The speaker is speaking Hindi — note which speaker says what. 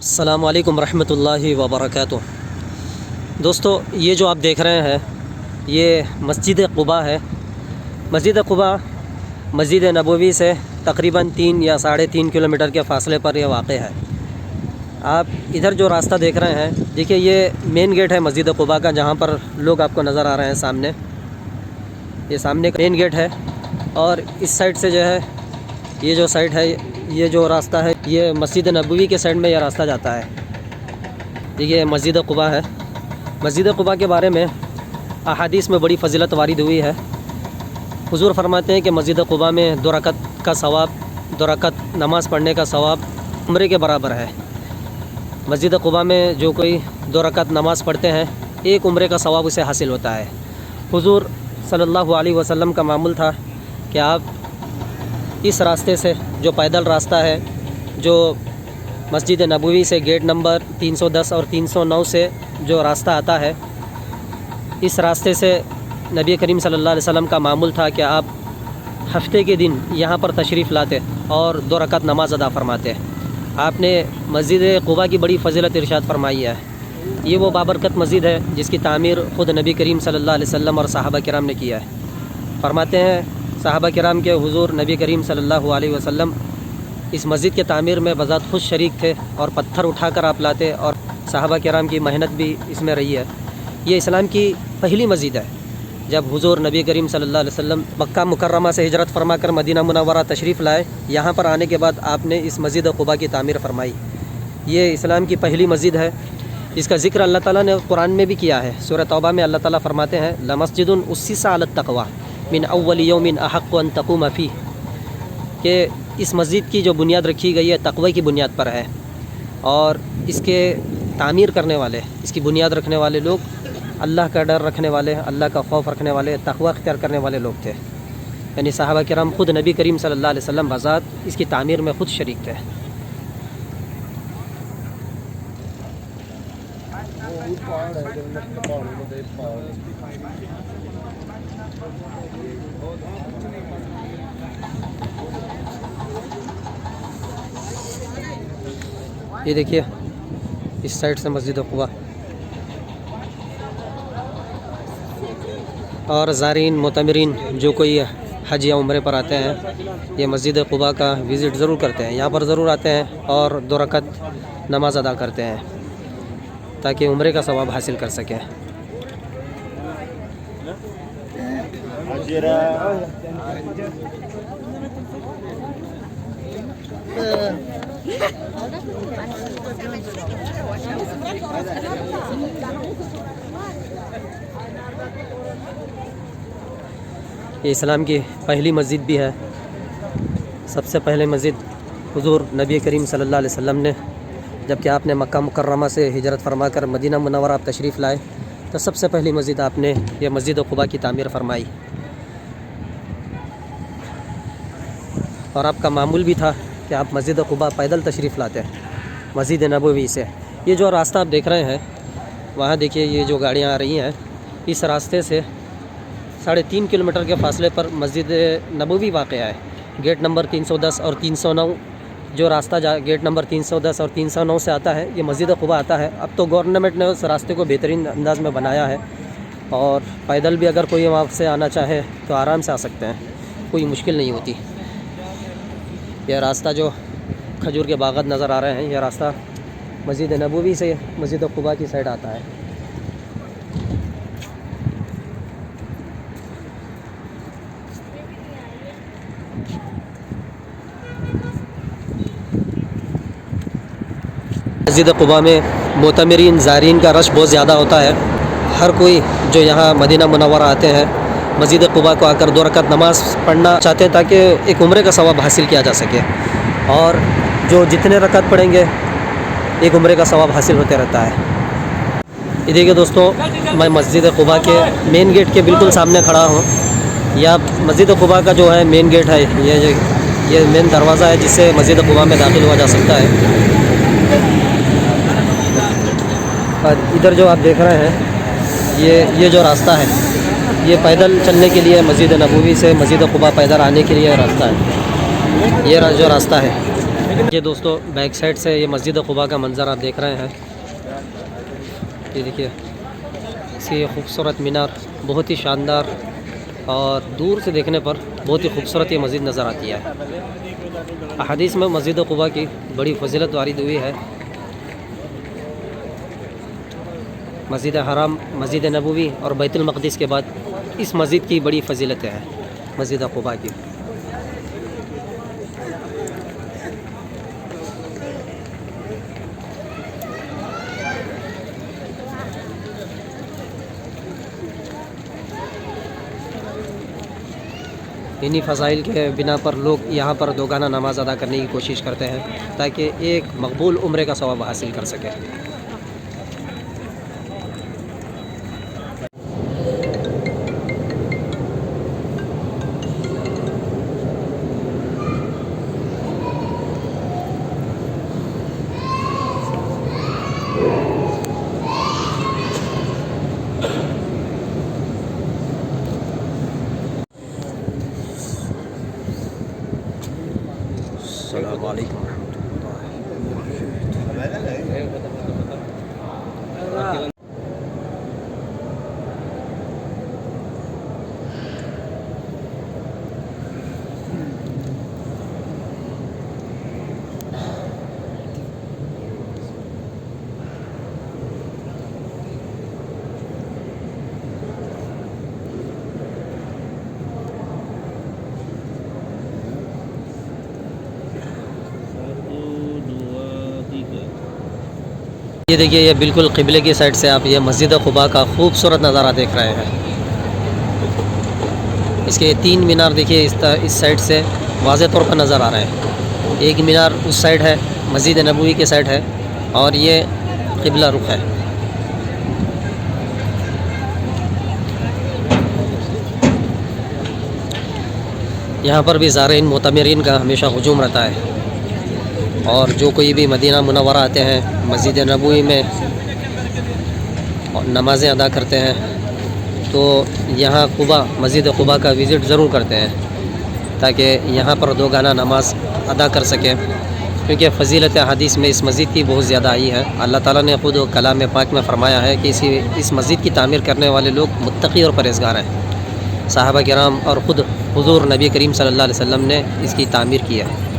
Speaker 1: अस्सलामु अलैकुम रहमतुल्लाहि व बरकातुहू। दोस्तों, ये जो आप देख रहे हैं ये मस्जिद क़ुबा है। मस्जिद क़ुबा मस्जिद नबवी से तकरीबन 3 या 3.5 किलोमीटर के फ़ासले पर यह वाक़ है। आप इधर जो रास्ता देख रहे हैं, देखिए ये मेन गेट है मस्जिद क़ुबा का, जहाँ पर लोग आपको नज़र आ रहे हैं सामने। ये सामने मेन गेट है और इस साइड से जो है ये जो साइड है, ये जो रास्ता है ये मस्जिद नबवी के साइड में यह रास्ता जाता है। देखिए मस्जिद क़ुबा है। मस्जिद क़ुबा के बारे में अहादीस में बड़ी फ़जीलत वारिद हुई है। हुज़ूर फरमाते हैं कि मस्जिद क़ुबा में 2 रकत का सवाब, 2 रकत नमाज़ पढ़ने का सवाब उम्रे के बराबर है। मस्जिद क़ुबा में जो कोई 2 रकत नमाज़ पढ़ते हैं, 1 उम्रे का सवाब उसे हासिल होता है। हुज़ूर सल्लल्लाहु अलैहि वसल्लम का मामूल था कि आप इस रास्ते से, जो पैदल रास्ता है, जो मस्जिद नबवी से गेट नंबर 310 और 309 से जो रास्ता आता है, इस रास्ते से नबी करीम सल्लल्लाहु अलैहि वसल्लम का मामूल था कि आप हफ्ते के दिन यहाँ पर तशरीफ़ लाते और 2 रकात नमाज अदा फरमाते। आपने मस्जिद क़ुबा की बड़ी फ़जीलत इरशाद फरमाई है। ये वो बाबरकत मस्जिद है जिसकी तामीर ख़ुद नबी करीम सल्लल्लाहु अलैहि वसल्लम और सहाबा किराम ने किया है। फरमाते हैं सहाबा किराम के हुज़ूर नबी करीम सल्लल्लाहु अलैहि वसल्लम इस मस्जिद के तामीर में बज़ात खुद शरीक थे और पत्थर उठाकर आप लाते, और सहाबा किराम की मेहनत भी इसमें रही है। ये इस्लाम की पहली मस्जिद है। जब हुज़ूर नबी करीम सल्लल्लाहु अलैहि वसल्लम मक्का मुकर्रमा से हिजरत फरमा कर मदीना मुनव्वरा तशरीफ़ लाए, यहाँ पर आने के बाद आपने इस मस्जिद क़ुबा की तामीर फरमाई। ये इस्लाम की पहली मस्जिद है। इसका ज़िक्र अल्लाह ताला ने कुरान में भी किया है। सूरह तौबा में अल्लाह ताला फरमाते हैं, लमस्जिदुन उस्सिसा अलत तक़वा मिन अव्वल यौमिन अहक़्क़ु अन तक़ूम फ़ीह, कि इस मस्जिद की जो बुनियाद रखी गई है तक़वा की बुनियाद पर है, और इसके तामीर करने वाले, इसकी बुनियाद रखने वाले लोग अल्लाह का डर रखने वाले, अल्लाह का खौफ रखने वाले, तक़वा अख्तियार करने वाले लोग थे। यानी सहाबा किराम ख़ुद नबी करीम सल्लल्लाहु अलैहि वसल्लम बज़ात इसकी तामीर में ख़ुद शरीक थे। ये देखिए इस साइड से मस्जिद क़ुबा, और ज़ारीन मुतमिरीन जो कोई हज या उम्रे पर आते हैं, ये मस्जिद क़ुबा का विज़िट ज़रूर करते हैं। यहाँ पर ज़रूर आते हैं और 2 रकत नमाज अदा करते हैं ताकि उम्रे का सवाब हासिल कर सकें। ये इस्लाम की पहली मस्जिद भी है। सबसे पहले मस्जिद हुज़ूर नबी करीम सल्लल्लाहु अलैहि वसल्लम ने, जबकि आपने मक्का मुकर्रमा से हिजरत फरमा कर मदीना मुनव्वरा आप तशरीफ़ लाए, तो सबसे पहली मस्जिद आपने ये मस्जिद क़ुबा की तामीर फरमाई। और आपका मामूल भी था कि आप मस्जिद क़ुबा पैदल तशरीफ़ लाते मस्जिद नबवी से। ये जो रास्ता आप देख रहे हैं, वहाँ देखिए ये जो गाड़ियाँ आ रही हैं, इस रास्ते से 3.5 किलोमीटर के फ़ासले पर मस्जिद नबवी वाक़ है। गेट नंबर 310 और 309 जो रास्ता गेट नंबर 310 और 309 से आता है, ये मस्जिद क़ुबा आता है। अब तो गवर्नमेंट ने उस रास्ते को बेहतरीन अंदाज़ में बनाया है, और पैदल भी अगर कोई वहाँ से आना चाहे तो आराम से आ सकते हैं, कोई मुश्किल नहीं होती। यह रास्ता जो खजूर के बाग़ात नज़र आ रहे हैं, यह रास्ता मस्जिद नबवी से मस्जिद क़ुबा की साइड आता है। मस्जिद क़ुबा में मुतमिरीन ज़ारीन का रश बहुत ज़्यादा होता है। हर कोई जो यहाँ मदीना मुनव्वरा आते हैं, मस्जिद क़ुबा को आकर 2 रकात नमाज़ पढ़ना चाहते हैं ताकि एक उम्रे का सवाब हासिल किया जा सके, और जो जितने रकात पढ़ेंगे 1 उम्रे का सवाब हासिल होते रहता है। ये देखिए दोस्तों, मैं मस्जिद क़ुबा के मेन गेट के बिल्कुल सामने खड़ा हूँ। यह मस्जिद क़ुबा का जो है मेन गेट है, ये मेन दरवाज़ा है जिससे मस्जिद क़ुबा में दाखिल हुआ जा सकता है। और इधर जो आप देख रहे हैं, ये जो रास्ता है, ये पैदल चलने के लिए मस्जिद नबवी से मस्जिद क़ुबा पैदल आने के लिए रास्ता है। ये जो रास्ता है ये दोस्तों बैक साइड से ये मस्जिद क़ुबा का मंज़र आप देख रहे हैं। ये देखिए इसकी खूबसूरत मीनार बहुत ही शानदार, और दूर से देखने पर बहुत ही खूबसूरत ये मस्जिद नज़र आती है। अहादीस में मस्जिद क़ुबा की बड़ी फजीलत वारिद हुई है। मस्जिद हराम, मस्जिद नबवी और बैतुल मक़दिस के बाद इस मस्जिद की बड़ी फजीलत है, मस्जिद क़ुबा की। इन्हीं फ़ज़ाइल के बिना पर लोग यहाँ पर दोगाना नमाज़ अदा करने की कोशिश करते हैं ताकि एक मकबूल उम्रे का सवाब हासिल कर सकें। अस्सलामु अलैकुम रहमतुल्लाह। ये देखिए, ये बिल्कुल क़िबले की साइड से आप ये मस्जिद क़ुबा का खूबसूरत नज़ारा देख रहे हैं। इसके 3 मीनार देखिए इस साइड से वाज़े तौर पर नज़र आ रहे हैं। एक मीनार उस साइड है, मस्जिद नबवी के साइड है, और ये क़िबला रुख है। यहाँ पर भी ज़ारिन मोतमिरीन का हमेशा हुजूम रहता है, और जो कोई भी मदीना मुनव्वरा आते हैं, मस्जिद नबवी में नमाज़ें अदा करते हैं, तो यहाँ क़ुबा, मस्जिद क़ुबा का विज़िट ज़रूर करते हैं ताकि यहाँ पर दोगाना नमाज अदा कर सकें, क्योंकि फ़जीलत हदीस में इस मस्जिद की बहुत ज़्यादा आई है। अल्लाह ताला ने ख़ुद कलाम पाक में फ़रमाया है कि इस मस्जिद की तामीर करने वाले लोग मुत्तक़ी और परहेज़गार हैं। सहाबा किराम और ख़ुद हुज़ूर नबी करीम सल्लल्लाहु अलैहि वसल्लम ने इसकी तामीर की है।